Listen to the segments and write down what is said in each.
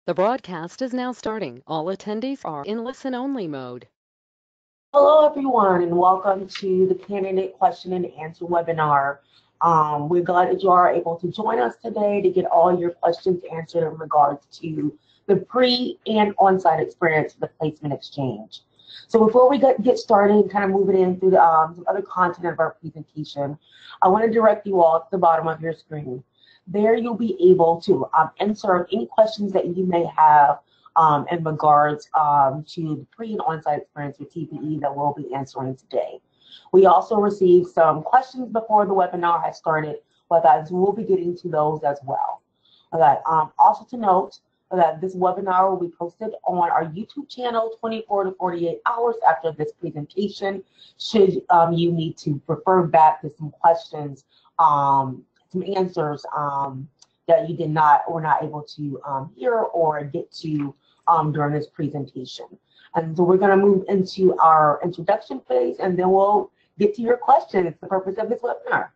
The broadcast is now starting. All attendees are in listen-only mode. Hello, everyone, and welcome to the Candidate Question and Answer webinar. We're glad that you are able to join us today to get all your questions answered in regards to the pre and on-site experience of the placement exchange. So before we get started and kind of moving in through some other content of our presentation, I want to direct you all to the bottom of your screen. There you'll be able to insert any questions that you may have in regards to the pre and on-site experience with TPE that we'll be answering today. We also received some questions before the webinar has started, but we'll be getting to those as well. Also to note that this webinar will be posted on our YouTube channel 24 to 48 hours after this presentation, should you need to refer back to some questions, some answers that you were not able to hear or get to during this presentation. And so we're going to move into our introduction phase, and then we'll get to your questions. It's the purpose of this webinar.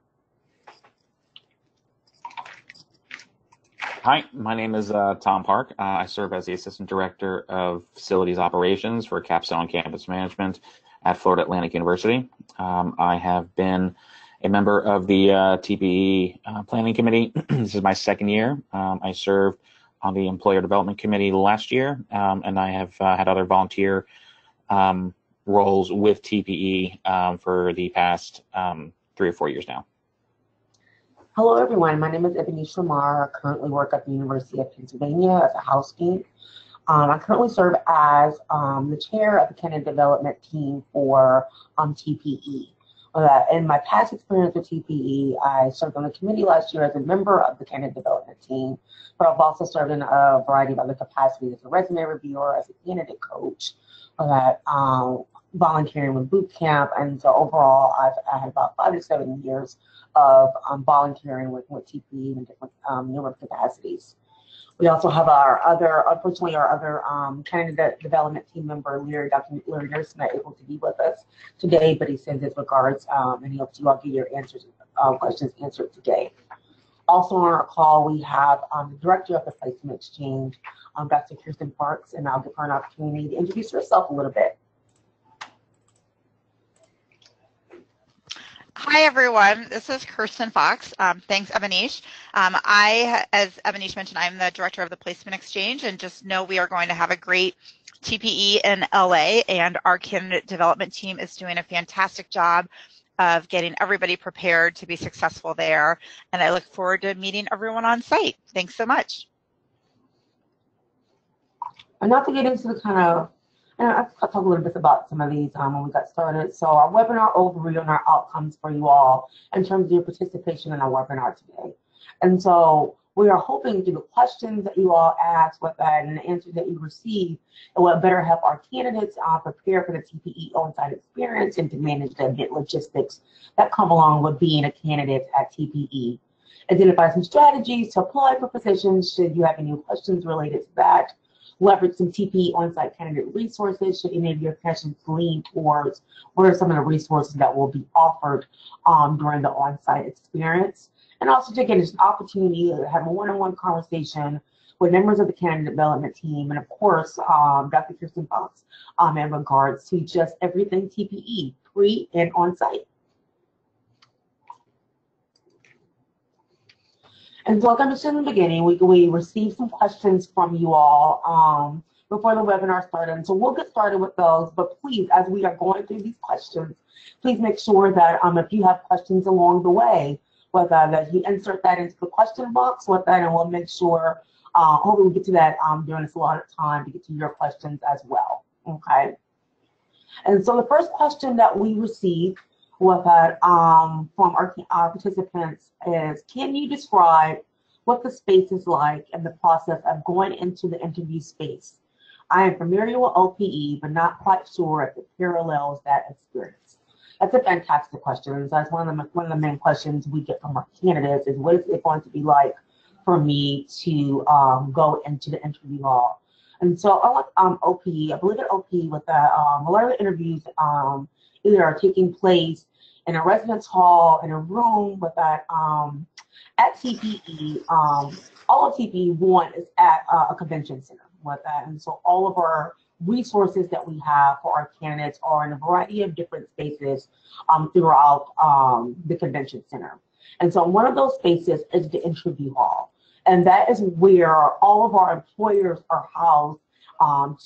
Hi, my name is Tom Park. I serve as the Assistant Director of Facilities Operations for Capstone Campus Management at Florida Atlantic University. I have been a member of the TPE Planning Committee. This is my second year. I served on the Employer Development Committee last year, and I have had other volunteer roles with TPE for the past 3 or 4 years now. Hello, everyone. My name is Ebony Shamar. I currently work at the University of Pennsylvania as a house dean. I currently serve as the chair of the candidate development team for TPE. In my past experience with TPE, I served on the committee last year as a member of the candidate development team, but I've also served in a variety of other capacities as a resume reviewer, as a candidate coach, volunteering with boot camp, and so overall I had about 5 to 7 years of volunteering with TPE in different numerous capacities. We also have unfortunately, our other candidate development team member, Dr. Larry Nurse, not able to be with us today, but he sends his regards, and he hopes you all get your questions answered today. Also on our call, we have the director of the placement exchange, Dr. Kirsten Parks, and I'll give her an opportunity to introduce herself a little bit. Hi, everyone. This is Kirsten Fox. Thanks, Ebonish. As Ebonish mentioned, I'm the director of the Placement Exchange, and just know we are going to have a great TPE in LA, and our candidate development team is doing a fantastic job of getting everybody prepared to be successful there, and I look forward to meeting everyone on site. Thanks so much. And not to get into the I'll talk a little bit about some of these when we got started. So our webinar overview and our outcomes for you all in terms of your participation in our webinar today. And so we are hoping through the questions that you all ask with that and the answers that you receive, it will better help our candidates prepare for the TPE on-site experience and to manage the event logistics that come along with being a candidate at TPE. Identify some strategies to apply for positions should you have any questions related to that. Leverage some TPE on-site candidate resources should any of your questions lean towards what are some of the resources that will be offered during the on-site experience. And also to get an opportunity to have a one-on-one conversation with members of the candidate development team, and of course, Dr. Kirsten Fox in regards to just everything TPE, pre and on-site. And so like I mentioned in the beginning, we received some questions from you all before the webinar started. And so we'll get started with those, but please, as we are going through these questions, please make sure that if you have questions along the way, that you insert that into the question box with that, and we'll make sure, hopefully we get to that during this allotted time to get to your questions as well, okay? And so the first question that we received with that from our participants is, can you describe what the space is like and the process of going into the interview space? I am familiar with OPE, but not quite sure if it parallels that experience. That's a fantastic question. That's one of the main questions we get from our candidates is, what is it going to be like for me to go into the interview hall? And so I like OPE. I believe at OPE with that, a lot of the interviews either are taking place in a residence hall, in a room with that, at TPE, all of TPE1 is at a convention center with that. And so all of our resources that we have for our candidates are in a variety of different spaces throughout the convention center. And so one of those spaces is the interview hall. And that is where all of our employers are housed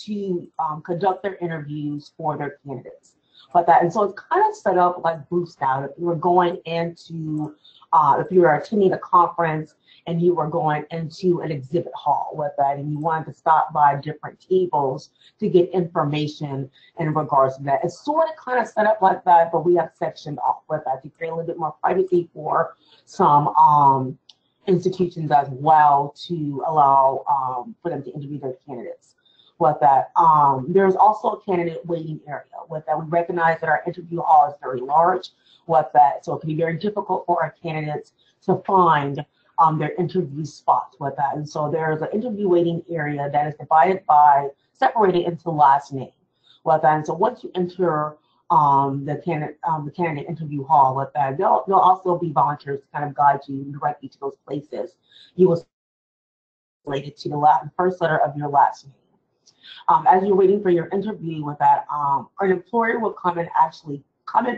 to conduct their interviews for their candidates. And so it's kind of set up like booth style. If you were going into, if you were attending a conference and you were going into an exhibit hall with that, and you wanted to stop by different tables to get information in regards to that. It's sort of kind of set up like that, but we have sectioned off with that to create a little bit more privacy for some institutions as well, to allow for them to interview their candidates. There's also a candidate waiting area. We recognize that our interview hall is very large. So it can be very difficult for our candidates to find their interview spots And so there's an interview waiting area that is separated into last name. And so once you enter the candidate interview hall there'll also be volunteers to kind of guide you directly to those places. You will related to the first letter of your last name. As you're waiting for your interview an employer will come and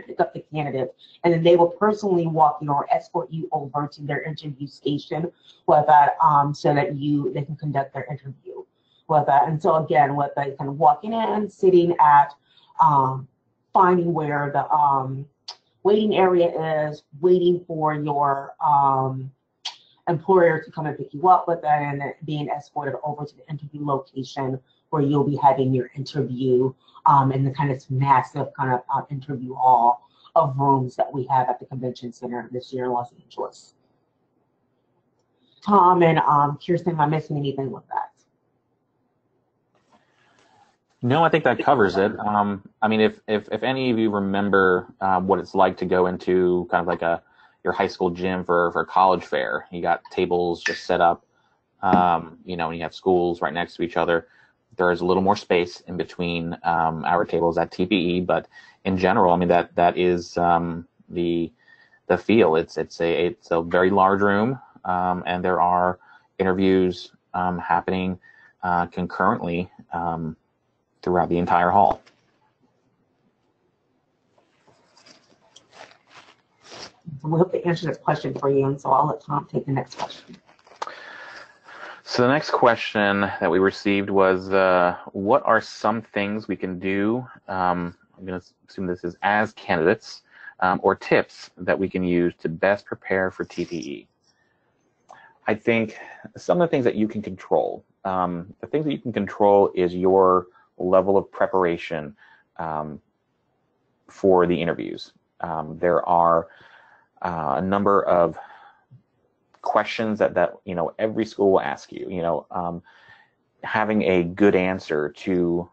pick up the candidate, and then they will personally walk you or escort you over to their interview station so that they can conduct their interview. And so again, kind of walking in, sitting at, finding where the waiting area is, waiting for your employer to come and pick you up and then being escorted over to the interview location where you'll be having your interview in the kind of massive kind of interview hall of rooms that we have at the convention center this year in Los Angeles. Tom and Kirsten, am I missing anything with that? No, I think that covers it. I mean, if any of you remember what it's like to go into kind of like your high school gym for a college fair, you got tables just set up, and you have schools right next to each other. There is a little more space in between our tables at TPE, but in general, I mean that is the feel. It's a very large room, and there are interviews happening concurrently throughout the entire hall. We hope to answer this question for you, and so I'll let Tom take the next question. So the next question that we received was, what are some things we can do, I'm going to assume this is as candidates, or tips that we can use to best prepare for TPE? I think some of the things that you can control, the things that you can control is your level of preparation for the interviews. There are a number of questions that every school will ask you. Having a good answer to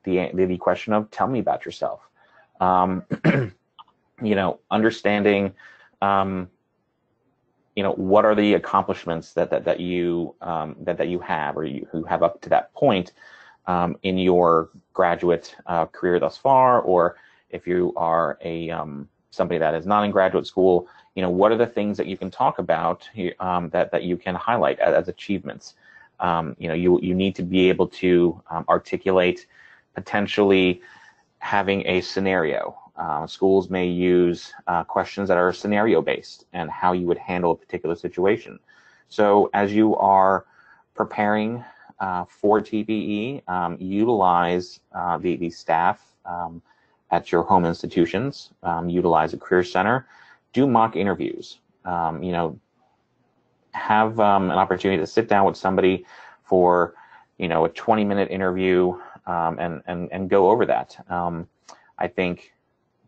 the question of tell me about yourself. Understanding what are the accomplishments that you have or who have up to that point in your graduate career thus far, or if you are somebody that is not in graduate school, what are the things that you can talk about that you can highlight as achievements? You need to be able to articulate potentially having a scenario. Schools may use questions that are scenario-based and how you would handle a particular situation. So as you are preparing for TPE, utilize the staff at your home institutions, utilize a career center, do mock interviews. Have an opportunity to sit down with somebody for a 20-minute interview and go over that. I think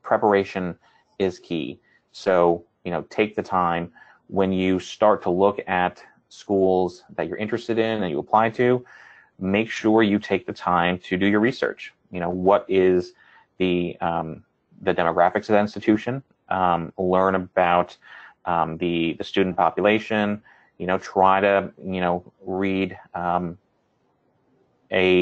preparation is key. So take the time when you start to look at schools that you're interested in and you apply to. Make sure you take the time to do your research. What is the demographics of that institution? Learn about the student population. Try to read an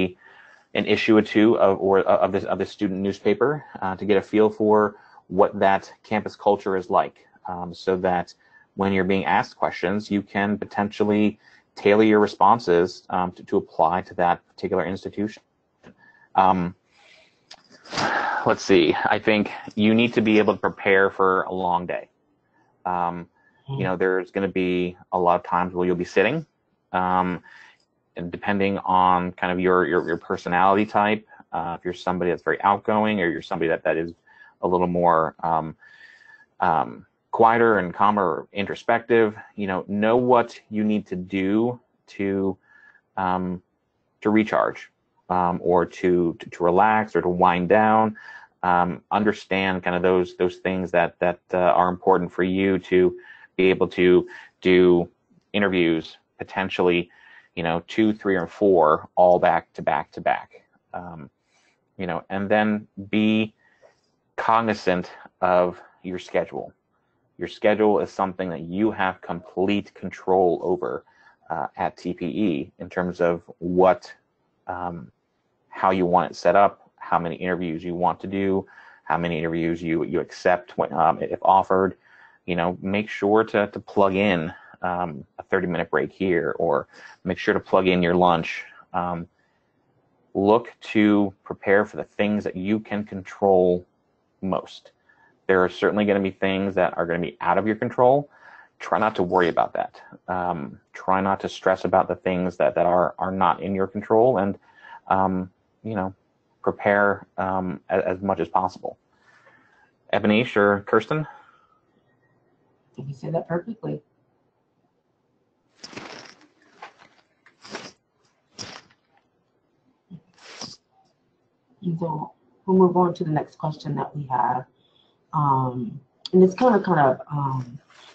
issue or two of the student newspaper to get a feel for what that campus culture is like, so that when you're being asked questions, you can potentially tailor your responses to apply to that particular institution. Let's see. I think you need to be able to prepare for a long day. There's going to be a lot of times where you'll be sitting, and depending on kind of your personality type, if you're somebody that's very outgoing or you're somebody that is a little more quieter and calmer or introspective, know what you need to do to recharge, or to relax or to wind down. Understand kind of those things that are important for you to be able to do interviews, potentially, 2, 3, or 4 all back to back to back. And then be cognizant of your schedule. Your schedule is something that you have complete control over at TPE in terms of how you want it set up, how many interviews you want to do, how many interviews you accept if offered. Make sure to plug in a 30-minute break here, or make sure to plug in your lunch. Look to prepare for the things that you can control most. There are certainly going to be things that are going to be out of your control. Try not to worry about that. Try not to stress about the things that are not in your control, and prepare as much as possible. Ebonish or Kirsten? You said that perfectly. And so we'll move on to the next question that we have. And it's kind of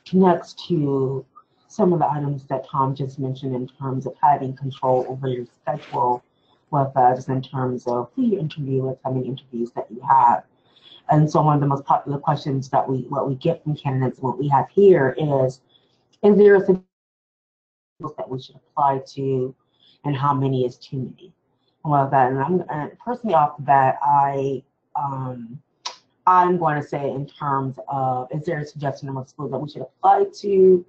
connects to some of the items that Tom just mentioned in terms of having control over your schedule, with just in terms of who you interview with, how many interviews that you have. And so one of the most popular questions that we get from candidates, what we have here is there a schedule that we should apply to, and how many is too many? Well, that, and personally off the bat, I'm going to say in terms of, is there a suggestion of schools that we should apply to?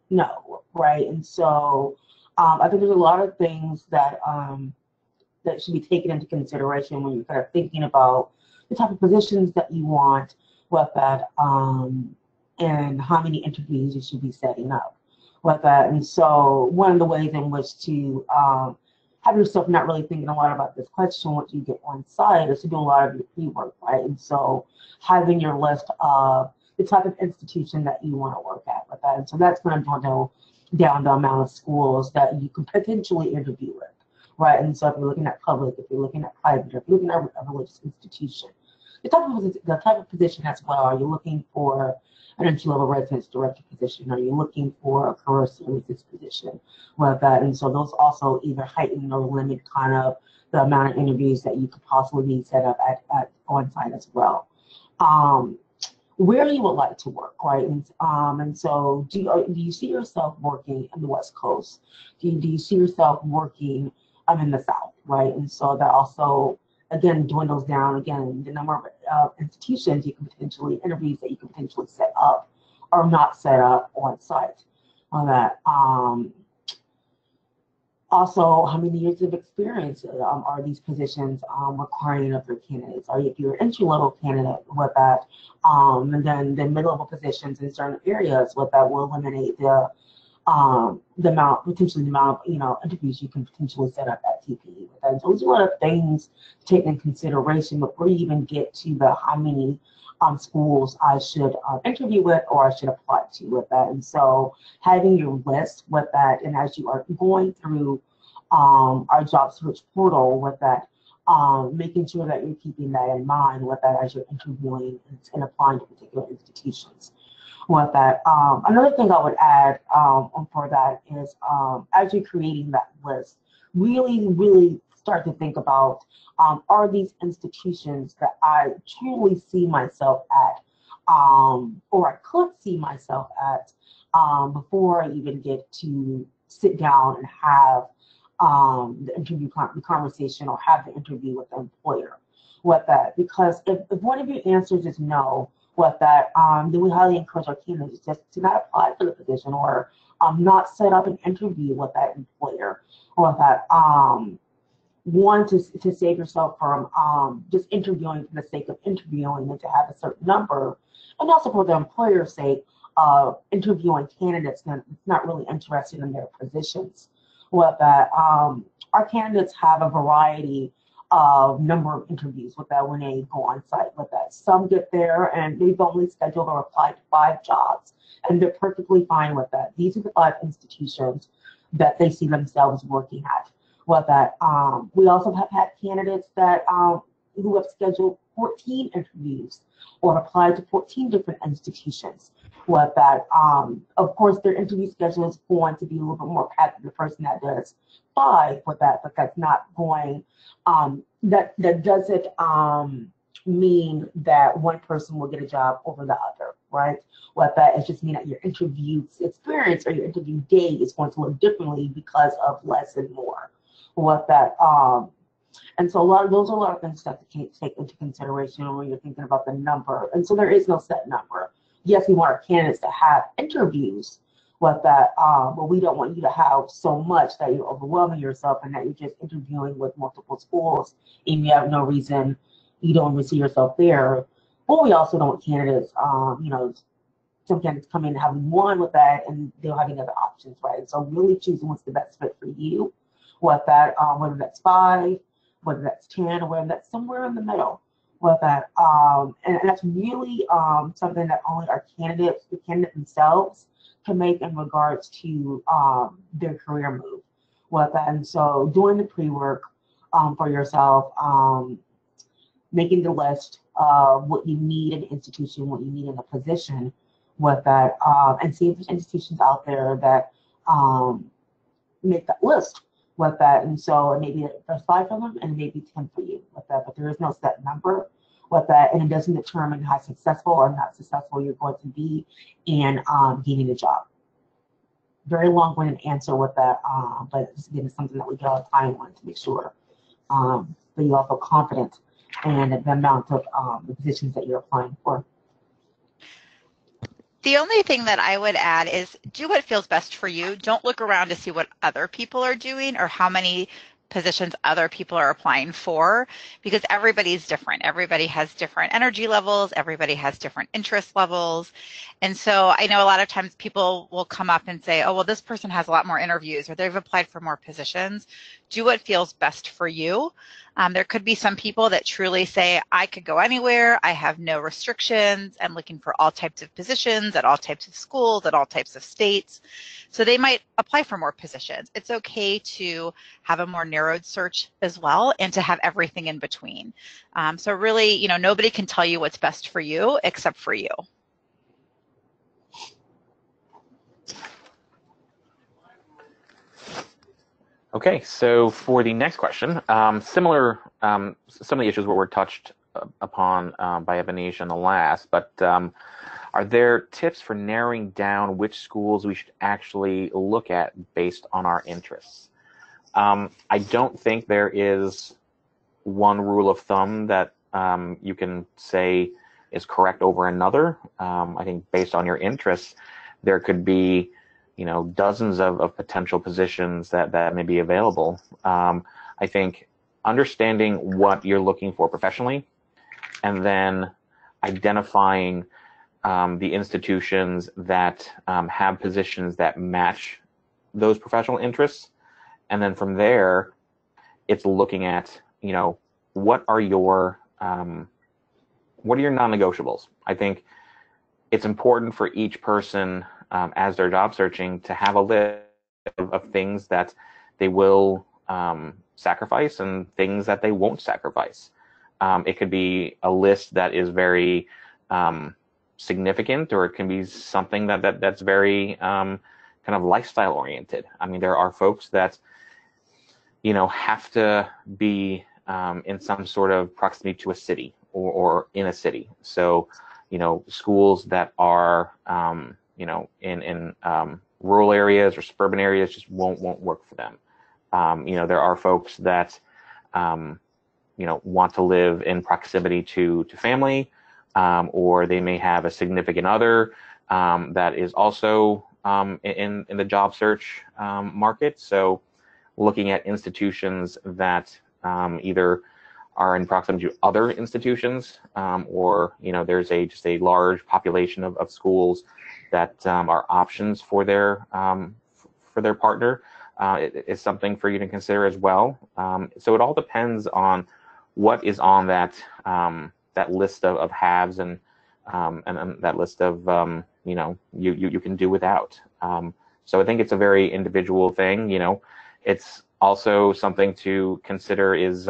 No, right? And so I think there's a lot of things that that should be taken into consideration when you're kind of thinking about the type of positions that you want, with that, and how many interviews you should be setting up with that. And so one of the ways in which to have yourself not really thinking a lot about this question once you get on site is to do a lot of your pre-work, right? And so having your list of the type of institution that you want to work at with that. And so that's going to go down the amount of schools that you could potentially interview with, right? And so if you're looking at public, if you're looking at private, if you're looking at a religious institution, the type of position as well. Are you looking for an entry-level residence director position? Are you looking for a career services position with that? And so those also either heighten or limit kind of the amount of interviews that you could possibly be set up at on-site as well. Where you would like to work, right? And so do you see yourself working in the West Coast? Do you see yourself working in the South, right? And so that also, again, dwindles down, again, the number of institutions you can potentially, interviews that you can potentially set up or not set up on site on that. Also, how many years of experience are these positions requiring of their candidates? Or if you're an entry-level candidate with that, and then the mid-level positions in certain areas with that will eliminate the amount of interviews you can potentially set up at TPE with that. So there's a lot of things to take in consideration before you even get to the how many schools I should interview with or I should apply to with that. And so having your list with that, and as you are going through our job search portal with that, making sure that you're keeping that in mind with that as you're interviewing and applying to particular institutions. With that, another thing I would add for that is as you're creating that list, really start to think about, are these institutions that I truly see myself at, or I could see myself at before I even get to sit down and have the interview conversation or have the interview with the employer with that. Because if one of your answers is no, With that, then we highly encourage our candidates just to not apply for the position or not set up an interview with that employer or with that. One, to save yourself from just interviewing for the sake of interviewing and to have a certain number, and also for the employer's sake of interviewing candidates that's not really interested in their positions. With that, our candidates have a variety of number of interviews with that when they go on site with that. Some get there and they've only scheduled or applied to 5 jobs, and they're perfectly fine with that. These are the 5 institutions that they see themselves working at. With that, we also have had candidates that who have scheduled 14 interviews or applied to 14 different institutions. With that, of course, their interview schedule is going to be a little bit more packed than the person that does 5 with that, but that's not going, that doesn't mean that one person will get a job over the other, right? With that, it just means that your interview experience or your interview day is going to look differently because of less and more. With that, and so those are a lot of things that you take into consideration when you're thinking about the number. And so there is no set number. Yes, we want our candidates to have interviews with that, but we don't want you to have so much that you're overwhelming yourself and that you're just interviewing with multiple schools and you have no reason, you don't even see yourself there. But we also don't want candidates, some candidates come in having one with that and they're having other options, right? So really choosing what's the best fit for you. With that, whether that's 5, whether that's 10, or whether that's somewhere in the middle. With that, and that's really something that only our candidates, the candidate themselves, can make in regards to their career move. With that, and so doing the pre-work for yourself, making the list of what you need in an institution, what you need in a position. With that, and see if there's institutions out there that make that list. With that, and so maybe there's 5 of them and maybe 10 for you with that, but there is no set number with that, and it doesn't determine how successful or not successful you're going to be in getting a job. Very long-winded answer with that, but again, it's something that we get all the time on to make sure that you all feel confident in the amount of the positions that you're applying for. The only thing that I would add is do what feels best for you. Don't look around to see what other people are doing or how many positions other people are applying for, because everybody's different. Everybody has different energy levels. Everybody has different interest levels. And so I know a lot of times people will come up and say, oh, well, this person has a lot more interviews or they've applied for more positions. Do what feels best for you. There could be some people that truly say, I could go anywhere. I have no restrictions. I'm looking for all types of positions at all types of schools, at all types of states. So they might apply for more positions. It's okay to have a more narrowed search as well and to have everything in between. So really, nobody can tell you what's best for you except for you. Okay, so for the next question, similar, some of the issues were touched upon by Avanish in the last, but are there tips for narrowing down which schools we should actually look at based on our interests? I don't think there is one rule of thumb that you can say is correct over another. I think based on your interests, there could be dozens of potential positions that may be available. I think understanding what you're looking for professionally and then identifying the institutions that have positions that match those professional interests. And then from there, it's looking at, what are your non-negotiables? I think it's important for each person as they're job searching to have a list of things that they will sacrifice and things that they won't sacrifice. It could be a list that is very significant, or it can be something that's very kind of lifestyle oriented. I mean, there are folks that have to be in some sort of proximity to a city or in a city. So schools that are in rural areas or suburban areas just won't work for them. There are folks that want to live in proximity to family, or they may have a significant other that is also in the job search market. So looking at institutions that either are in proximity to other institutions, or there's just a large population of schools that are options for their partner. It is something for you to consider as well. So it all depends on what is on that list of haves and that list of you can do without. So I think it's a very individual thing. It's also something to consider is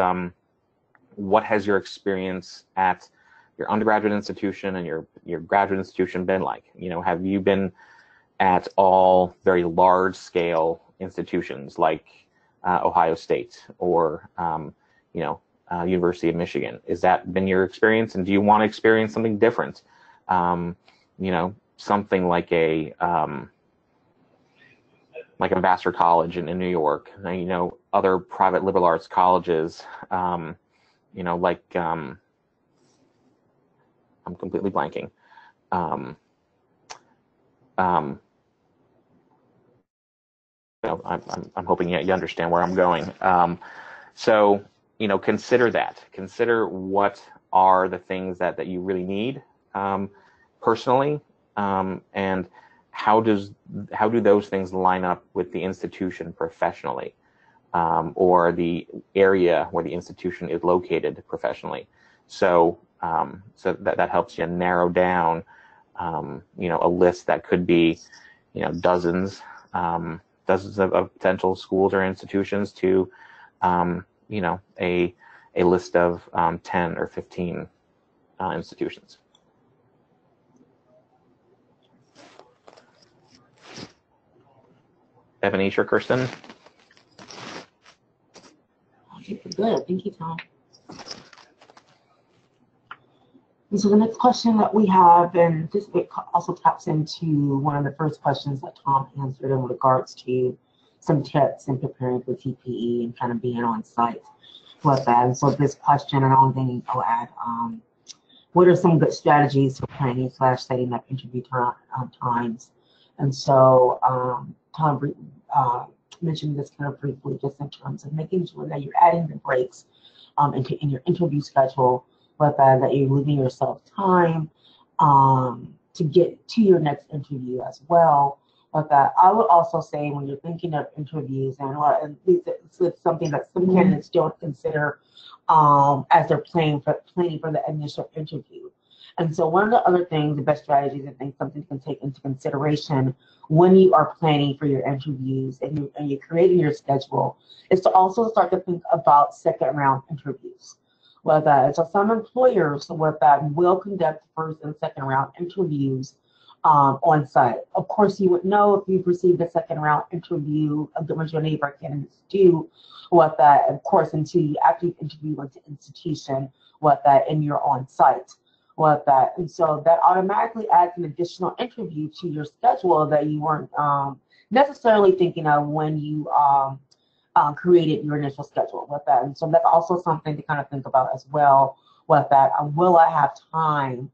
what has your experience at your undergraduate institution and your graduate institution been like? Have you been at all very large scale institutions like Ohio State or University of Michigan? Has that been your experience, and do you want to experience something different? Something like a Vassar College in New York, other private liberal arts colleges, I'm completely blanking. I'm hoping you understand where I'm going. So consider that. Consider what are the things that you really need personally, and how do those things line up with the institution professionally, or the area where the institution is located professionally. So that helps you narrow down a list that could be dozens of potential schools or institutions to a list of 10 or 15 institutions. Ebony or Kirsten? Good, thank you, Tom. And so the next question that we have, and this also taps into one of the first questions that Tom answered in regards to some tips in preparing for TPE and kind of being on site with that. And so this question, and only thing I'll add, what are some good strategies for planning / setting up interview times? And so Tom mentioned this kind of briefly, just in terms of making sure that you're adding the breaks in your interview schedule, but that you're leaving yourself time to get to your next interview as well. But that I would also say, when you're thinking of interviews, and it's something that some candidates don't consider as they're planning for the initial interview. And so one of the other things, the best strategies, I think something you can take into consideration when you are planning for your interviews and you're creating your schedule, is to also start to think about second round interviews. So some employers with that will conduct first and second round interviews on site. Of course, you would know if you've received a second round interview, the majority of our candidates do, with that, of course, until you actually interview with the institution, with that, and you're on site. With that, and so that automatically adds an additional interview to your schedule that you weren't necessarily thinking of when you created your initial schedule with that. And so that's also something to kind of think about as well with that. Will I have time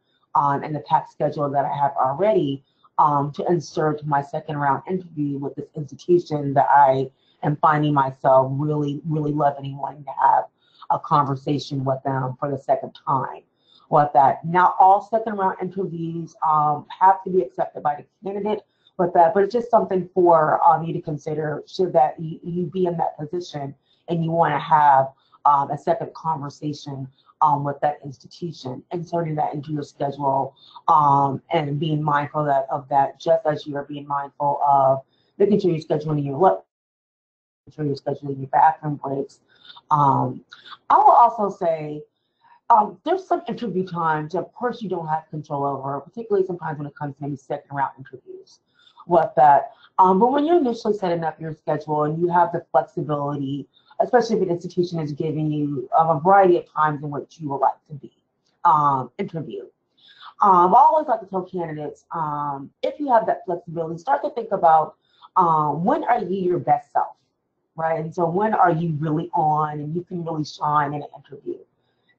in the tax schedule that I have already to insert my second round interview with this institution that I am finding myself really, really loving and wanting to have a conversation with them for the second time? With that. Now, all second round interviews have to be accepted by the candidate with that, but it's just something for you to consider should that you be in that position and you want to have a second conversation with that institution, inserting that into your schedule and being mindful of that, just as you are being mindful of making sure you're scheduling your bathroom breaks. I will also say, there's some interview times, of course, you don't have control over, particularly sometimes when it comes to maybe second round interviews with that. But when you're initially setting up your schedule and you have the flexibility, especially if an institution is giving you a variety of times in which you would like to be interviewed. I always like to tell candidates, if you have that flexibility, start to think about when are you your best self, right? And so when are you really on and you can really shine in an interview?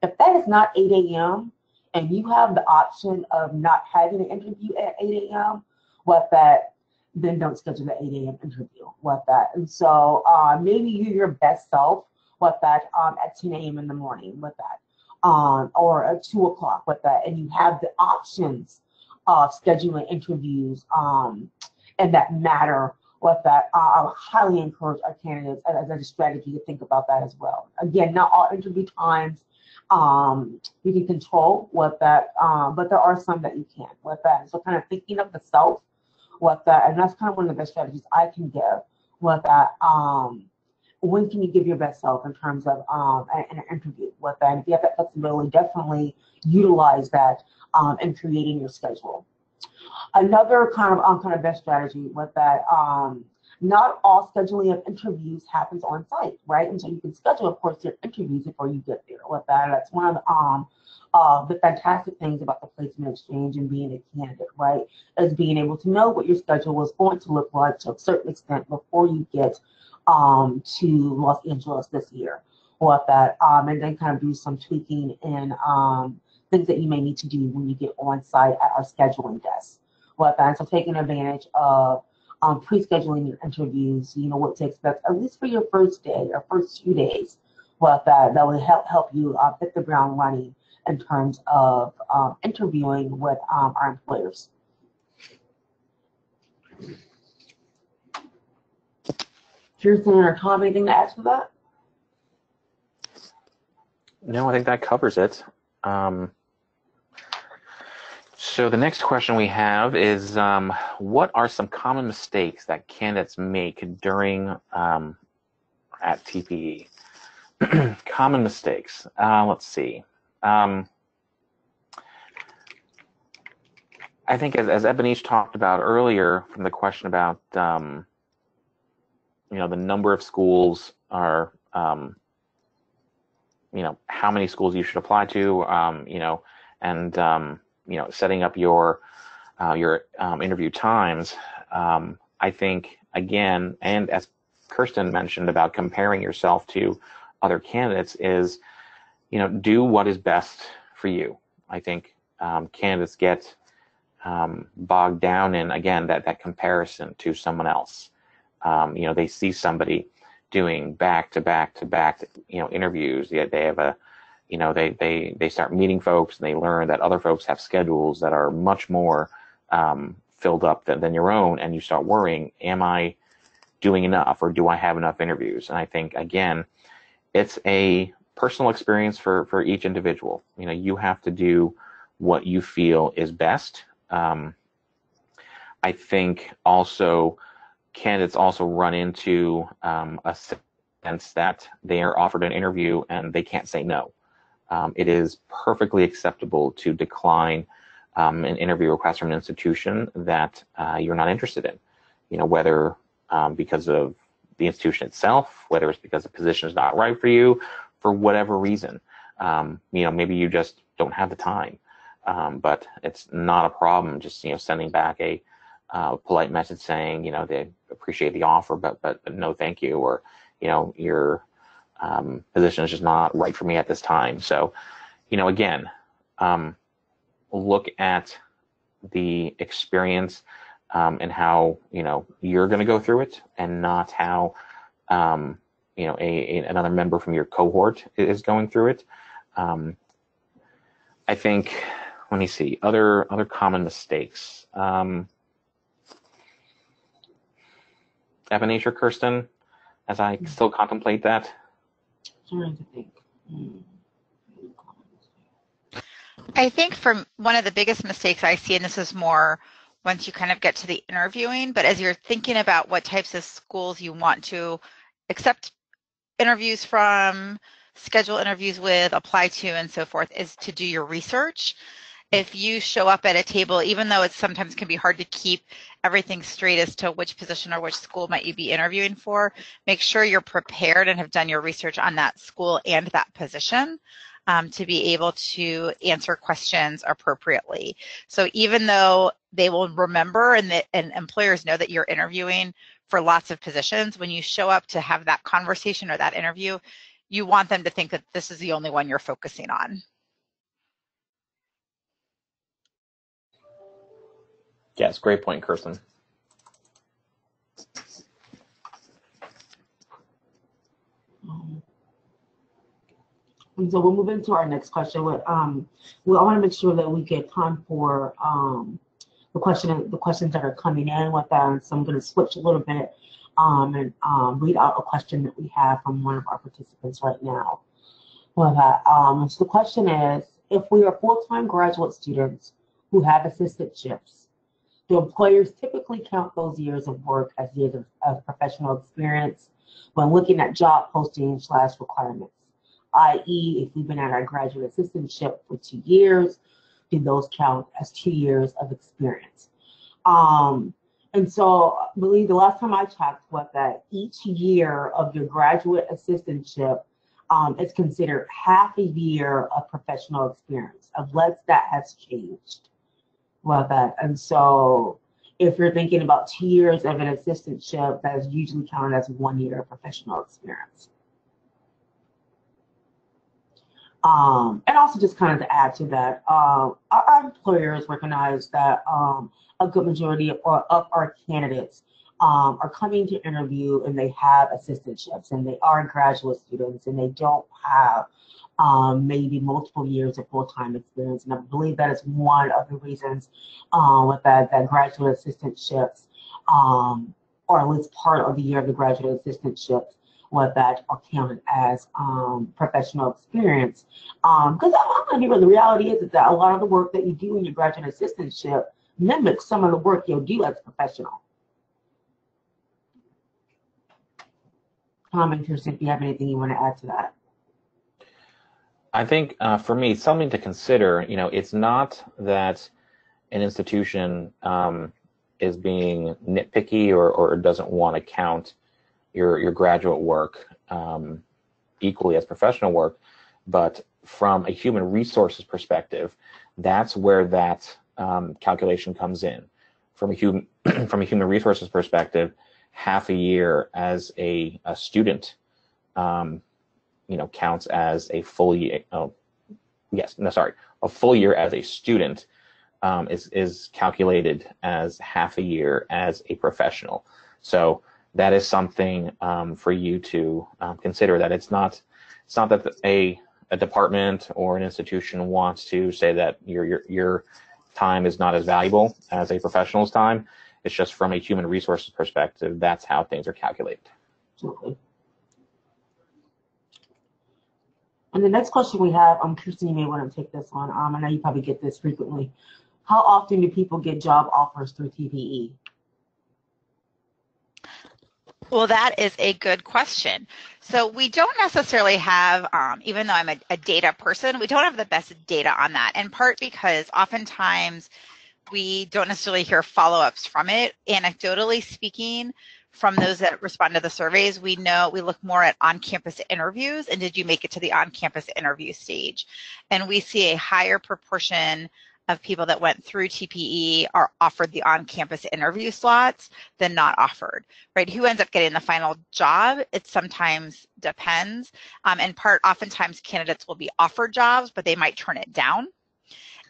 If that is not 8 a.m., and you have the option of not having an interview at 8 a.m., what that, then don't schedule the 8 a.m. interview, what that. And so maybe you're your best self, what that, at 10 a.m. in the morning, with that, or at 2 o'clock, with that, and you have the options of scheduling interviews and that matter, with that. I would highly encourage our candidates as a strategy to think about that as well. Again, not all interview times you can control, what that, but there are some that you can't, with that. So kind of thinking of the self, what that, and that's kind of one of the best strategies I can give, what that. When can you give your best self in terms of an interview, with that? And if you have that flexibility, definitely utilize that in creating your schedule. Another kind of best strategy with that, not all scheduling of interviews happens on site, right? And so you can schedule, of course, your interviews before you get there, with that. That's one of the fantastic things about the placement exchange and being a candidate, right? Is being able to know what your schedule is going to look like to a certain extent before you get to Los Angeles this year, with that, and then kind of do some tweaking and things that you may need to do when you get on site at our scheduling desk, with that. So taking advantage of pre-scheduling your interviews, you know what to expect, at least for your first day or first 2 days, with that will help you hit the ground running in terms of interviewing with our employers. Kirsten or Tom, anything to add to that? No, I think that covers it. So the next question we have is, what are some common mistakes that candidates make during at TPE? Common mistakes. Let's see. I think as Ebonish talked about earlier from the question about you know, the number of schools are, you know, how many schools you should apply to, you know, and you know, setting up your interview times. I think, again, and as Kirsten mentioned about comparing yourself to other candidates, is, you know, do what is best for you. I think candidates get bogged down in, again, that comparison to someone else. You know, they see somebody doing back to back, you know, interviews. They have a, you know, they start meeting folks and they learn that other folks have schedules that are much more filled up than your own, and you start worrying, am I doing enough, or do I have enough interviews? And I think, again, it's a personal experience for each individual. You know, you have to do what you feel is best. I think also candidates also run into a sense that they are offered an interview and they can't say no. It is perfectly acceptable to decline an interview request from an institution that you're not interested in. You know, whether because of the institution itself, whether it's because the position is not right for you, for whatever reason. You know, maybe you just don't have the time, but it's not a problem. Just, you know, sending back a polite message saying, you know, they appreciate the offer, but no, thank you, or, you know, your position is just not right for me at this time. So, you know, again, look at the experience and how, you know, you're going to go through it, and not how, you know, another member from your cohort is going through it. I think, let me see, other common mistakes. Ebonish or Kirsten, as I still contemplate that. Trying to think. I think from one of the biggest mistakes I see, and this is more once you kind of get to the interviewing, but as you're thinking about what types of schools you want to accept interviews from, schedule interviews with, apply to, and so forth, is to do your research. If you show up at a table, even though it sometimes can be hard to keep everything straight as to which position or which school might you be interviewing for, make sure you're prepared and have done your research on that school and that position to be able to answer questions appropriately. So even though they will remember and employers know that you're interviewing for lots of positions, when you show up to have that conversation or that interview, you want them to think that this is the only one you're focusing on. Yes, great point, Kirsten. And so we'll move into our next question. With we all want to make sure that we get time for the questions that are coming in with that. So I'm going to switch a little bit and read out a question that we have from one of our participants right now. Well, so the question is, if we are full-time graduate students who have assistantships, do employers typically count those years of work as years of professional experience when looking at job postings / requirements? I.e., if we've been at our graduate assistantship for 2 years, do those count as 2 years of experience? And so I believe the last time I checked was that each year of your graduate assistantship is considered half a year of professional experience, unless that has changed. Well, that, and so if you're thinking about 2 years of an assistantship, that is usually counted as 1 year of professional experience. And also just kind of to add to that, our employers recognize that a good majority of our candidates are coming to interview and they have assistantships and they are graduate students and they don't have maybe multiple years of full-time experience. And I believe that is one of the reasons with that graduate assistantships, or at least part of the year of the graduate assistantships, what that are counted as professional experience. Because I'm going to be real, the reality is that a lot of the work that you do in your graduate assistantship mimics some of the work you'll do as a professional. Tom and Kirsten, if you have anything you want to add to that. I think for me, something to consider, it's not that an institution is being nitpicky or doesn't want to count your graduate work equally as professional work, but from a human resources perspective, that's where that calculation comes in. From a human resources perspective, half a year as a student, counts as a full year. A full year as a student is calculated as half a year as a professional. So that is something for you to consider. That it's not that a department or an institution wants to say that your time is not as valuable as a professional's time. It's just from a human resources perspective, that's how things are calculated. Absolutely. And the next question we have, Kirsten, you may want to take this one. I know you probably get this frequently. How often do people get job offers through TPE? Well, that is a good question. So we don't necessarily have, even though I'm a data person, we don't have the best data on that, in part because oftentimes we don't necessarily hear follow-ups from it. Anecdotally speaking, from those that respond to the surveys, we look more at on-campus interviews and did you make it to the on-campus interview stage? And we see a higher proportion of people that went through TPE are offered the on-campus interview slots than not offered, right? Who ends up getting the final job? It sometimes depends. In part, oftentimes candidates will be offered jobs, but they might turn it down.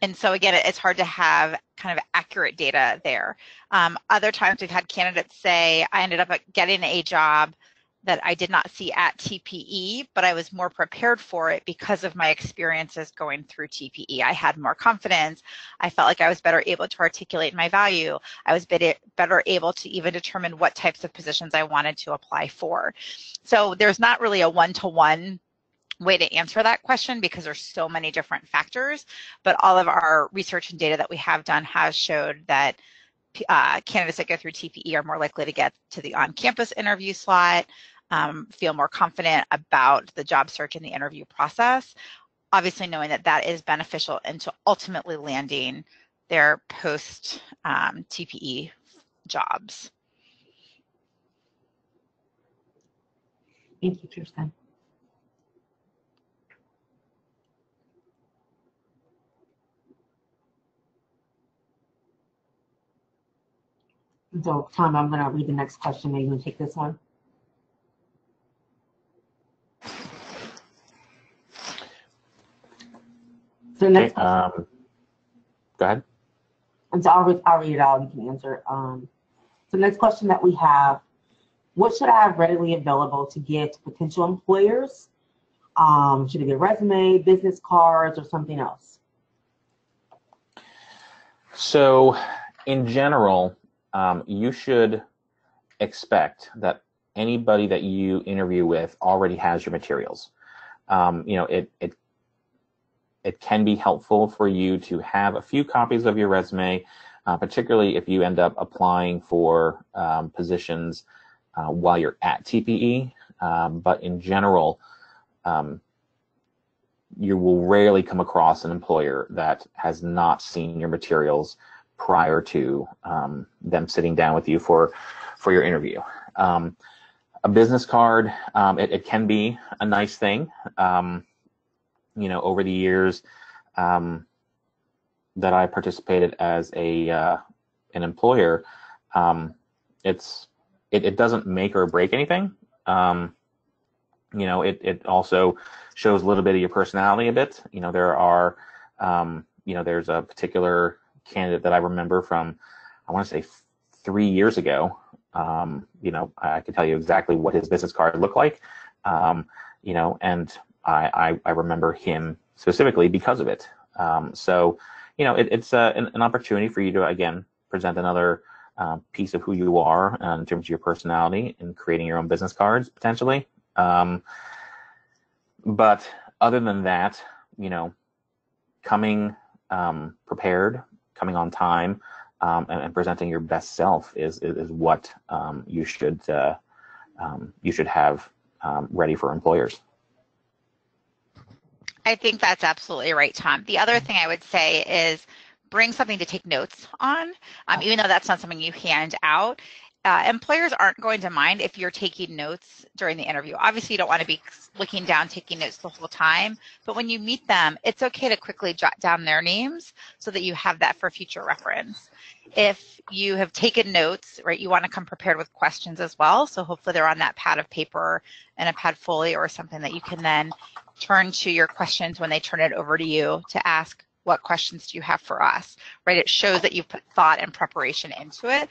And so again, it's hard to have kind of accurate data there. Other times we've had candidates say, I ended up getting a job that I did not see at TPE, but I was more prepared for it because of my experiences going through TPE. I had more confidence. I felt like I was better able to articulate my value. I was better able to even determine what types of positions I wanted to apply for. So there's not really a one-to-one way to answer that question because there's so many different factors, but all of our research and data that we have done has showed that candidates that go through TPE are more likely to get to the on-campus interview slot, feel more confident about the job search and the interview process, obviously knowing that that is beneficial into ultimately landing their post-TPE jobs. Thank you, Kirsten. So, Tom, I'm going to read the next question. Are you going to take this one? So next go ahead. And so I'll read it out and you can answer. So the next question that we have, what should I have readily available to give to potential employers? Should it be a resume, business cards, or something else? So in general, you should expect that anybody that you interview with already has your materials. It can be helpful for you to have a few copies of your resume, particularly if you end up applying for positions while you're at TPE. But in general, you will rarely come across an employer that has not seen your materials prior to them sitting down with you for your interview. A business card, it can be a nice thing. Over the years that I participated as an employer, it doesn't make or break anything. It also shows a little bit of your personality a bit. There are, there's a particular candidate that I remember from, I want to say 3 years ago. I can tell you exactly what his business card looked like. And I remember him specifically because of it. It's an opportunity for you to, again, present another piece of who you are in terms of your personality and creating your own business cards potentially. But other than that, coming prepared, coming on time, and presenting your best self is what you should have ready for employers. I think that's absolutely right, Tom. The other thing I would say is bring something to take notes on, even though that's not something you hand out. Employers aren't going to mind if you're taking notes during the interview. Obviously, you don't want to be looking down, taking notes the whole time, but when you meet them, it's okay to quickly jot down their names so that you have that for future reference. If you have taken notes, right, you want to come prepared with questions as well. So hopefully they're on that pad of paper and a pad folio or something that you can then turn to your questions when they turn it over to you to ask, what questions do you have for us, right? It shows that you put thought and preparation into it.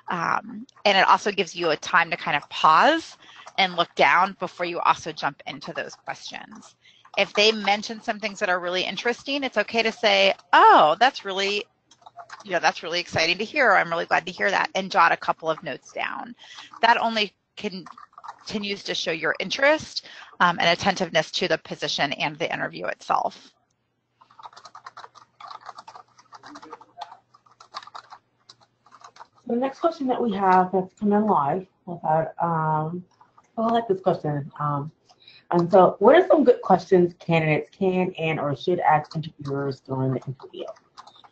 And it also gives you a time to kind of pause and look down before you also jump into those questions. If they mention some things that are really interesting, it's okay to say, oh, that's really exciting to hear. I'm really glad to hear that, and jot a couple of notes down. That only continues to show your interest and attentiveness to the position and the interview itself. The next question that we have that's come in live, I like this question. And so, what are some good questions candidates can and or should ask interviewers during the interview?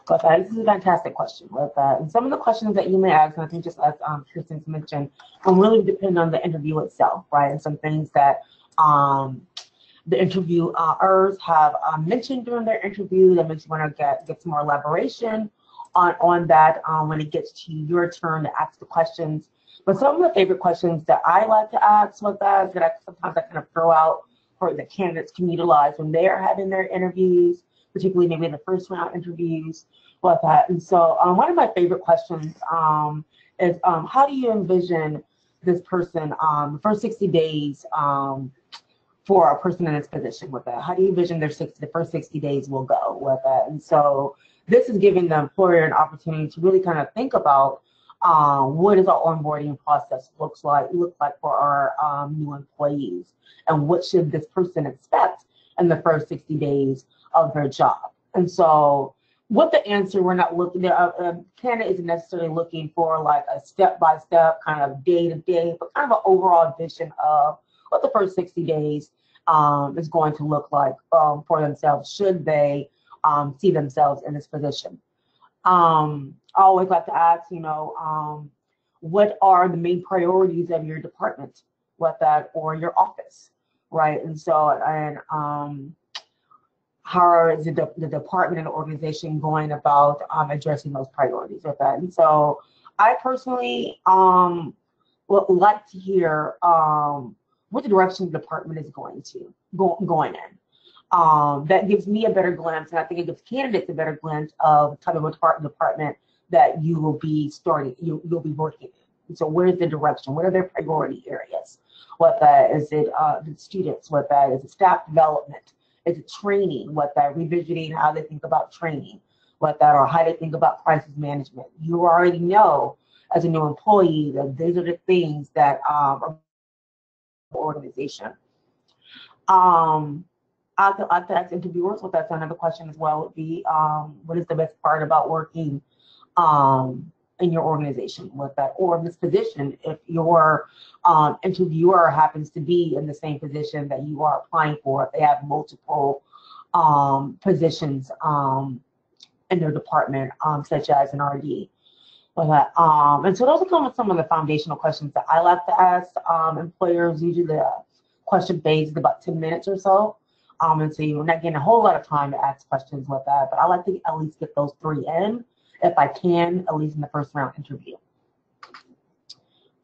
But this is a fantastic question. And some of the questions that you may ask, and I think just as Kirsten's mentioned, really depend on the interview itself, right? And some things that the interviewers have mentioned during their interview that makes you want to get some more elaboration on that when it gets to your turn to ask the questions. But some of the favorite questions that I like to ask with that I sometimes kind of throw out for the candidates can utilize when they are having their interviews, particularly maybe in the first round interviews with that. And so one of my favorite questions is how do you envision this person the first 60 days for a person in this position with that? How do you envision the first 60 days will go with that? And so this is giving the employer an opportunity to really kind of think about what does our onboarding process look like for our new employees, and what should this person expect in the first 60 days of their job. And so with the answer, we're not looking there. Candidate isn't necessarily looking for like a step-by-step kind of day-to-day, but kind of an overall vision of what the first 60 days is going to look like for themselves, should they see themselves in this position. I always like to ask, what are the main priorities of your department with that, or your office, right? And so, how is the department and the organization going about addressing those priorities with that? And so I personally would like to hear what the direction the department is going in. That gives me a better glimpse, and I think it gives candidates a better glimpse of the type of department that you will be starting, you'll be working in. So where's the direction? What are their priority areas? What that is it the students, what that is it staff development, is it training, what that revisiting how they think about training, what that or how they think about crisis management. You already know as a new employee that these are the things that are organization. I could ask interviewers what that's another question as well would be what is the best part about working in your organization with that or in this position if your interviewer happens to be in the same position that you are applying for, if they have multiple positions in their department such as an RD. And so those are some of the foundational questions that I like to ask employers. Usually the question phase is about 10 minutes or so. And so you're not getting a whole lot of time to ask questions with that, but I like to at least get those 3 in, if I can, at least in the first round interview.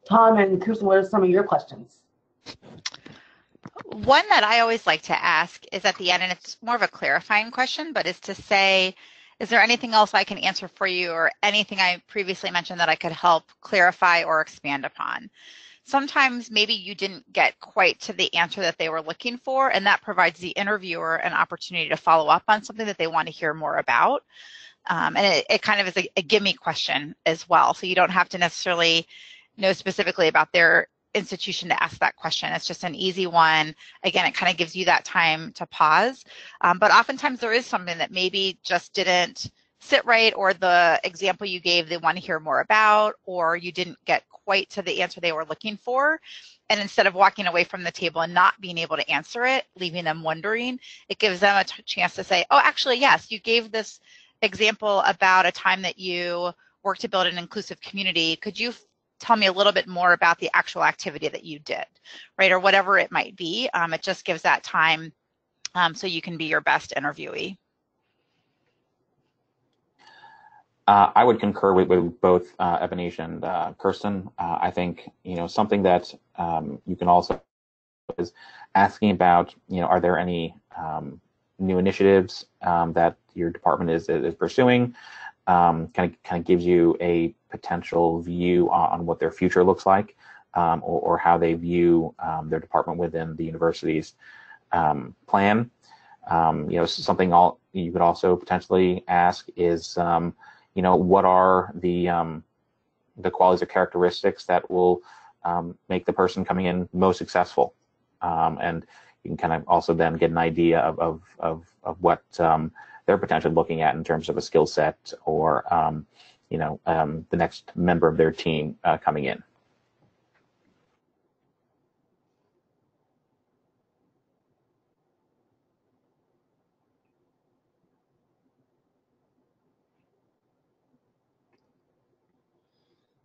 Tom and Kirsten, what are some of your questions? One that I always like to ask is at the end, and it's more of a clarifying question, but is to say, is there anything else I can answer for you or anything I previously mentioned that I could help clarify or expand upon? Sometimes maybe you didn't get quite to the answer that they were looking for, and that provides the interviewer an opportunity to follow up on something that they want to hear more about. And it kind of is a gimme question as well. So you don't have to necessarily know specifically about their institution to ask that question. It's just an easy one. Again, it kind of gives you that time to pause. But oftentimes there is something that maybe just didn't sit right, or the example you gave they want to hear more about, or you didn't get quite to the answer they were looking for. And instead of walking away from the table and not being able to answer it, leaving them wondering, it gives them a chance to say, oh, actually, yes, you gave this example about a time that you worked to build an inclusive community. Could you tell me a little bit more about the actual activity that you did, right? Or whatever it might be. It just gives that time so you can be your best interviewee. I would concur with both Ebenesh and Kirsten. I think, something that you can also is asking about, are there any new initiatives that your department is pursuing? Kind of gives you a potential view on what their future looks like, or how they view their department within the university's plan. Something you could also potentially ask is, what are the qualities or characteristics that will make the person coming in most successful? And you can kind of also then get an idea of what they're potentially looking at in terms of a skill set, or the next member of their team coming in.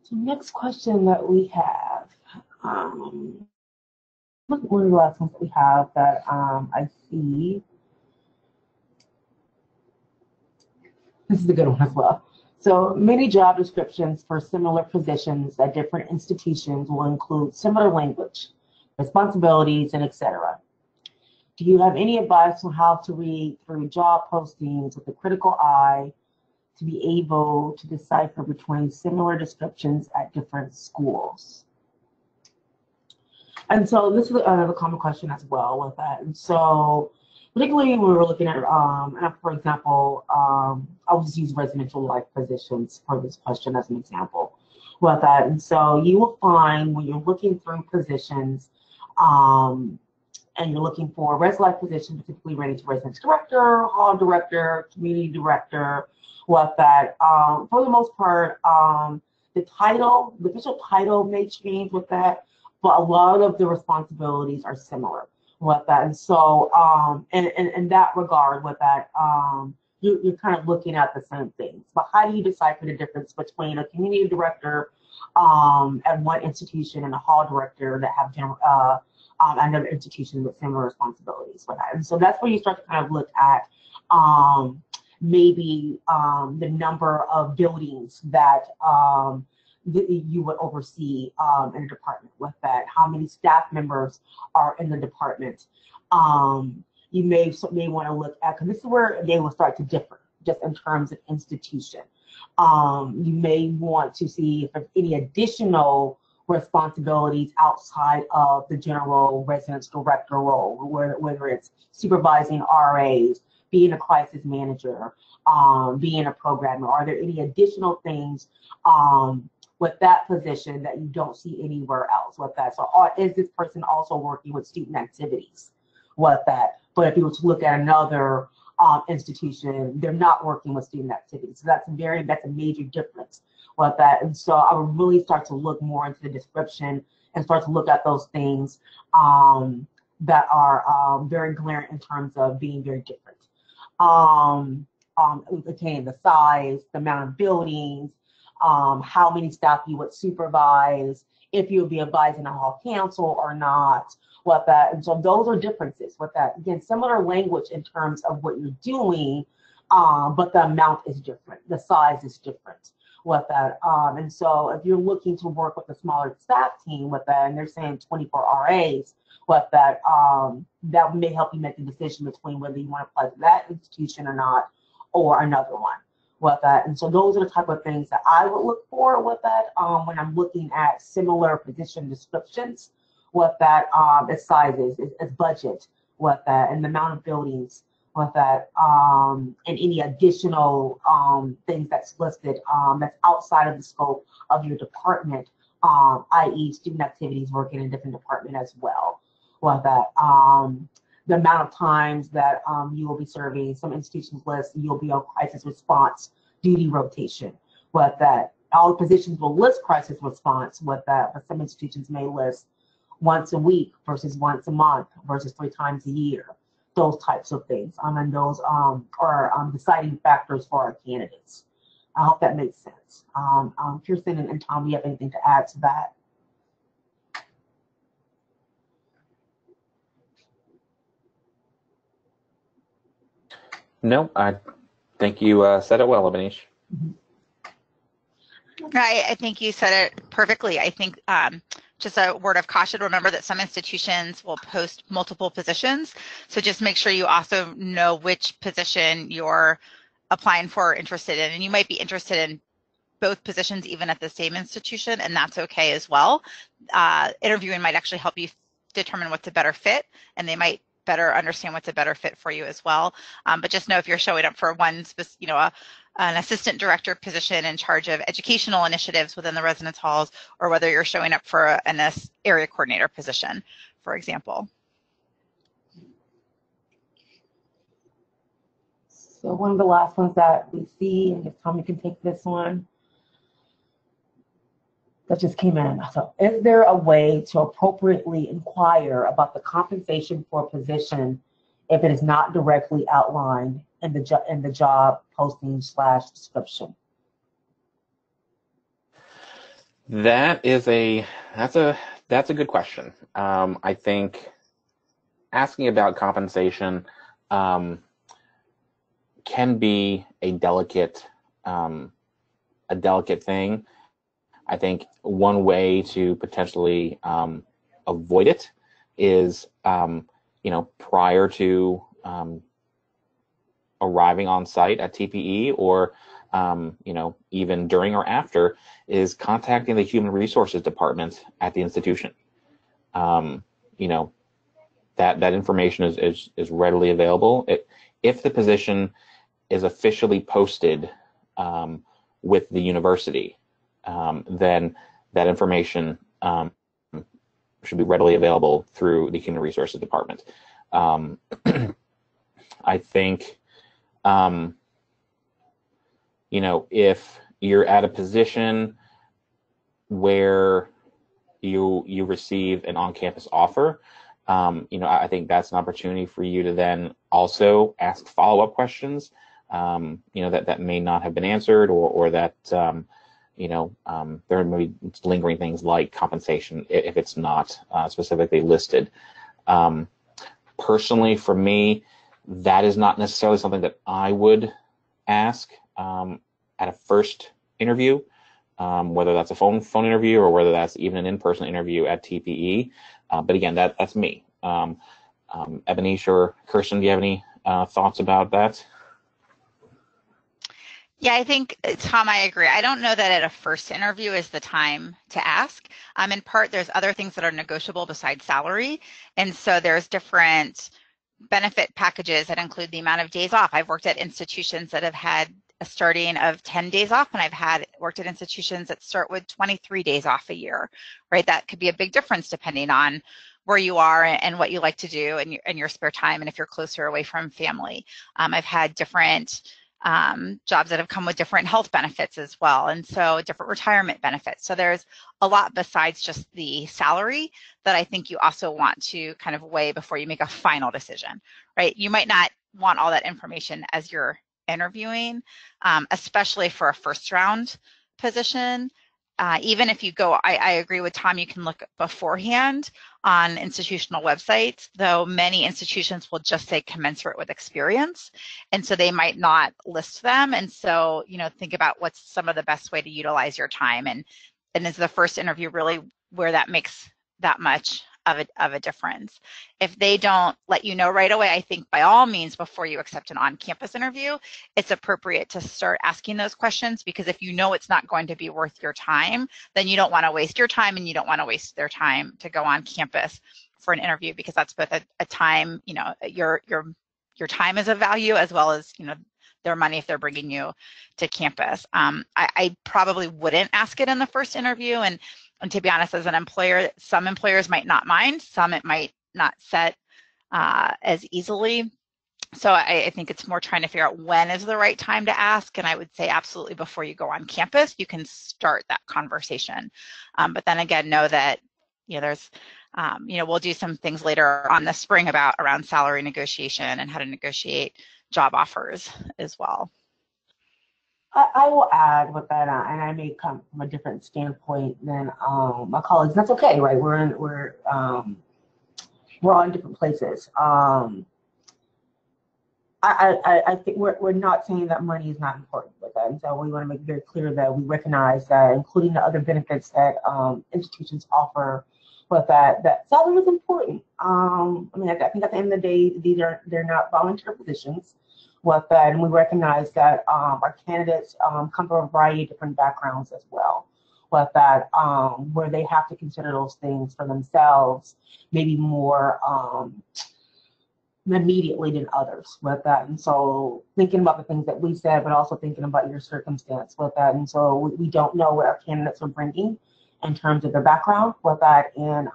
So next question that we have, one of the last ones that we have that I see. This is a good one as well. So many job descriptions for similar positions at different institutions will include similar language, responsibilities, and etc. Do you have any advice on how to read through job postings with a critical eye to be able to decipher between similar descriptions at different schools? And so this is another common question as well with that. And so particularly when we were looking at, for example, I will just use residential life positions for this question as an example with that. And so you will find when you're looking through positions, and you're looking for a res life position, particularly related to residence director, hall director, community director, with that. For the most part, the official title may change with that, but a lot of the responsibilities are similar with that. And so, in that regard, with that, you're kind of looking at the same things. But how do you decipher the difference between a community director at one institution and a hall director that have another institution with similar responsibilities with that? And so that's where you start to kind of look at maybe the number of buildings that you would oversee in a department with that, how many staff members are in the department. You may want to look at, because this is where they will start to differ just in terms of institution. You may want to see if there's any additional responsibilities outside of the general residence director role, whether it's supervising RAs, being a crisis manager, being a programmer. Are there any additional things with that position that you don't see anywhere else with that? So is this person also working with student activities with that? But if you were to look at another institution, they're not working with student activities. So that's a major difference with that. And so I would really start to look more into the description and start to look at those things that are very glaring in terms of being very different. Again, the size, the amount of buildings, how many staff you would supervise, if you would be advising a hall council or not, what that. And so those are differences with that. Again, similar language in terms of what you're doing, but the amount is different. The size is different with that. And so if you're looking to work with a smaller staff team with that, and they're saying 24 RAs, with that, that may help you make the decision between whether you want to apply to that institution or not, or another one with that. And so those are the type of things that I would look for with that when I'm looking at similar position descriptions with that, its sizes, its budget with that, and the amount of buildings with that, and any additional things that's listed that's outside of the scope of your department, i.e. student activities working in a different department as well. With that, the amount of times that you will be serving. Some institutions list you'll be on crisis response duty rotation. With that, all positions will list crisis response with that, but some institutions may list once a week versus once a month versus 3 times a year. Those types of things. And those are deciding factors for our candidates. I hope that makes sense. Kirsten and Tom, do you have anything to add to that? No, I think you said it well, Abanish. I think you said it perfectly. I think just a word of caution, remember that some institutions will post multiple positions. So just make sure you also know which position you're applying for or interested in. And you might be interested in both positions even at the same institution, and that's okay as well. Interviewing might actually help you determine what's a better fit, and they might better understand what's a better fit for you as well. But just know if you're showing up for one, an assistant director position in charge of educational initiatives within the residence halls, or whether you're showing up for an area coordinator position, for example. So one of the last ones that we see, and Tommy can take this one, that just came in. So, is there a way to appropriately inquire about the compensation for a position if it is not directly outlined in the job posting / description? That's a good question. I think asking about compensation can be a delicate thing. I think one way to potentially avoid it is, prior to arriving on site at TPE, or even during or after, is contacting the human resources department at the institution. That information is readily available. If the position is officially posted with the university, then that information should be readily available through the human resources department. I think, if you're at a position where you receive an on-campus offer, I think that's an opportunity for you to then also ask follow-up questions, that may not have been answered, or that, there may be lingering things like compensation if it's not specifically listed. Personally, for me, that is not necessarily something that I would ask at a first interview, whether that's a phone interview or whether that's even an in-person interview at TPE. But again, that's me. Ebonish or Kirsten, do you have any thoughts about that? Yeah, I think, Tom, I agree. I don't know that at a first interview is the time to ask. In part, there's other things that are negotiable besides salary. And so there's different benefit packages that include the amount of days off. I've worked at institutions that have had a starting of 10 days off, and I've worked at institutions that start with 23 days off a year, right? That could be a big difference depending on where you are and what you like to do in your spare time, and if you're closer away from family. I've had different jobs that have come with different health benefits as well, and so different retirement benefits. So there's a lot besides just the salary that I think you also want to kind of weigh before you make a final decision, right? You might not want all that information as you're interviewing, especially for a first round position. Even if you go, I agree with Tom, you can look beforehand on institutional websites, though many institutions will just say commensurate with experience. And so they might not list them. And so, think about what's some of the best way to utilize your time. And is the first interview really where that makes that much of a difference? If they don't let you know right away, I think by all means, before you accept an on-campus interview, it's appropriate to start asking those questions, because if you know it's not going to be worth your time, then you don't want to waste your time, and you don't want to waste their time to go on campus for an interview, because that's both a time, your time is of value, as well as, their money if they're bringing you to campus. I probably wouldn't ask it in the first interview, and to be honest, as an employer, some employers might not mind, some it might not set as easily. So I think it's more trying to figure out when is the right time to ask. And I would say absolutely before you go on campus, you can start that conversation. But then again, know that, there's, we'll do some things later on this spring around salary negotiation and how to negotiate job offers as well. I will add with that, and I may come from a different standpoint than my colleagues. That's okay, right? We're all in different places. I think we're not saying that money is not important with that, and so we want to make very clear that we recognize that, including the other benefits that institutions offer, with that salary is important. I think at the end of the day, they're not volunteer positions. With that, and we recognize that our candidates come from a variety of different backgrounds as well. With that, where they have to consider those things for themselves, maybe more immediately than others with that. And so thinking about the things that we said, but also thinking about your circumstance with that. And so we don't know what our candidates are bringing in terms of their background with that, and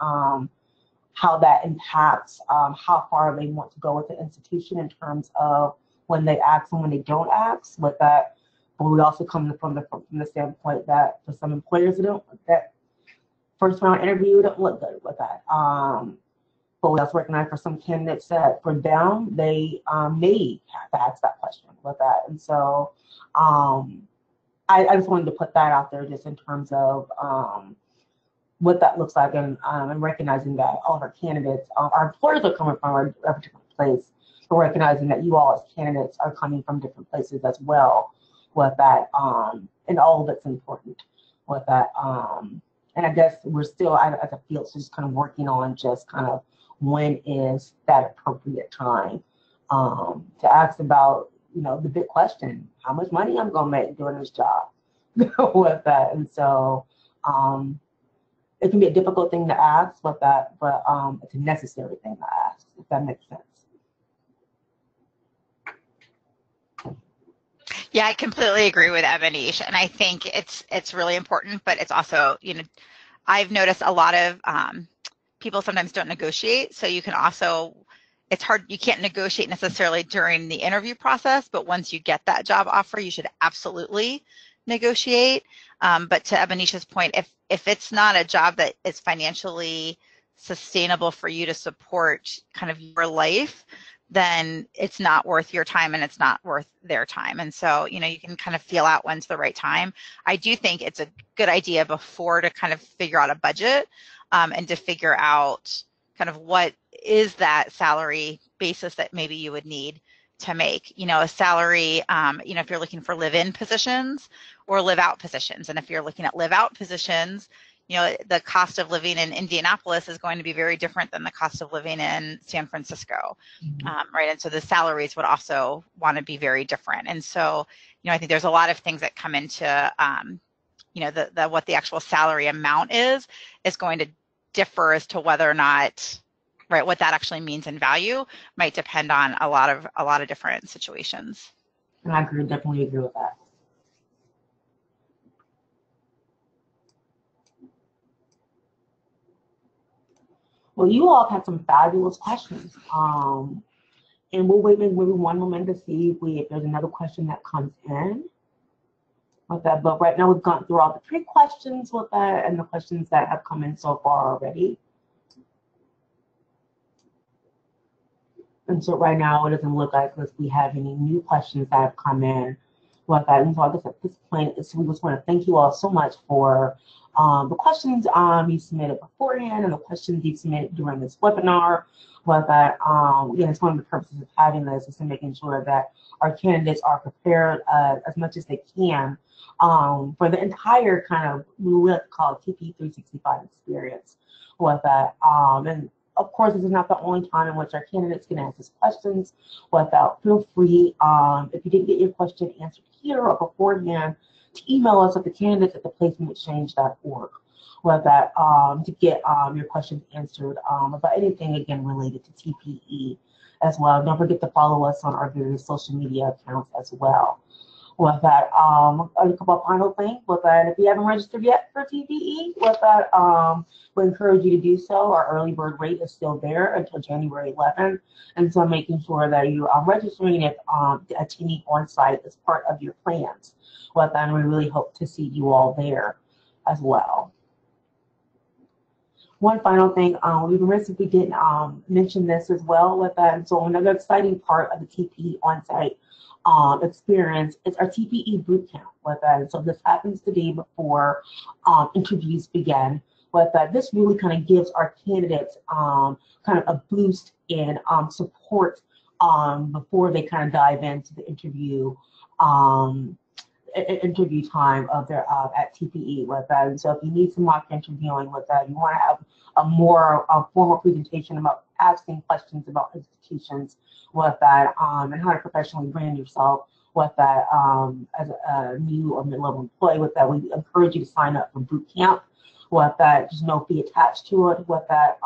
how that impacts how far they want to go with the institution in terms of when they ask and when they don't ask with that. But we also come from the standpoint that for some employers, that first round interview don't look good with that. But we also recognize for some candidates that for them, they may have to ask that question with that. And so I just wanted to put that out there just in terms of what that looks like, and recognizing that all of our candidates, our employers are coming from a particular place, but recognizing that you all as candidates are coming from different places as well with that, and all of it's important with that. And I guess we're still, as a field, just kind of working on just kind of when is that appropriate time to ask about, the big question, how much money I'm gonna make doing this job with that. And so it can be a difficult thing to ask with that, but it's a necessary thing to ask, if that makes sense. Yeah, I completely agree with Ebonish, and I think it's really important, but it's also, I've noticed a lot of people sometimes don't negotiate, so you can also, it's hard, you can't negotiate necessarily during the interview process, but once you get that job offer, you should absolutely negotiate. But to Ebonish's point, if it's not a job that is financially sustainable for you to support kind of your life, then it's not worth your time and it's not worth their time. And so, you can kind of feel out when's the right time. I do think it's a good idea before to kind of figure out a budget and to figure out kind of what is that salary basis that maybe you would need to make, a salary, if you're looking for live-in positions or live-out positions. And if you're looking at live-out positions, the cost of living in Indianapolis is going to be very different than the cost of living in San Francisco, right? And so the salaries would also want to be very different. And so, I think there's a lot of things that come into, what the actual salary amount is going to differ as to whether or not, right, what that actually means in value might depend on a lot of different situations. And I definitely agree with that. Well, you all have had some fabulous questions. And we'll wait maybe one moment to see if there's another question that comes in with that. But right now we've gone through all the pre-questions with that and the questions that have come in so far already. And so right now it doesn't look like we have any new questions that have come in with that. And so I guess at this point, we just want to thank you all so much for the questions you submitted beforehand and the questions you submitted during this webinar. With that, again, it's one of the purposes of having this is to making sure that our candidates are prepared as much as they can for the entire kind of, we like to call it TPE 365 experience with that. And of course, this is not the only time in which our candidates can ask us questions. Without, feel free, if you didn't get your question answered here or beforehand, to email us at theplacementexchange.org. With that, to get your questions answered about anything, again, related to TPE as well. Don't forget to follow us on our various social media accounts as well. With that, a couple of final things. With that, if you haven't registered yet for TPE, with that, we encourage you to do so. Our early bird rate is still there until January 11th, and so making sure that you are registering if attending Onsite is part of your plans. With that, and we really hope to see you all there as well. One final thing, we were remiss if we didn't mention this as well with that. And so another exciting part of the TPE Onsite experience is our TPE bootcamp with that. And so this happens the day before interviews begin. But this really kind of gives our candidates kind of a boost in support before they kind of dive into the interview time of their at TPE with that. And so if you need some mock interviewing with that, you want to have a more formal presentation about asking questions about institutions with that and how to professionally brand yourself with that as a new or mid-level employee with that. We encourage you to sign up for boot camp with that. There's no fee attached to it with that.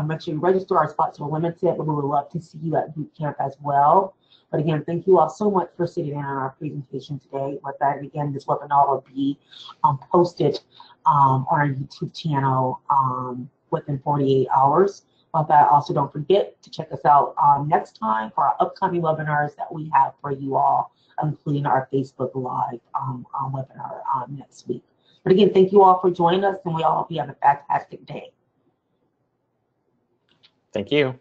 Make sure you register. Our spots are limited, but we would love to see you at boot camp as well. But again, thank you all so much for sitting in on our presentation today. With that, and again, this webinar will be posted on our YouTube channel within 48 hours. With that, also don't forget to check us out next time for our upcoming webinars that we have for you all, including our Facebook Live webinar next week. But again, thank you all for joining us, and we all hope you have a fantastic day. Thank you.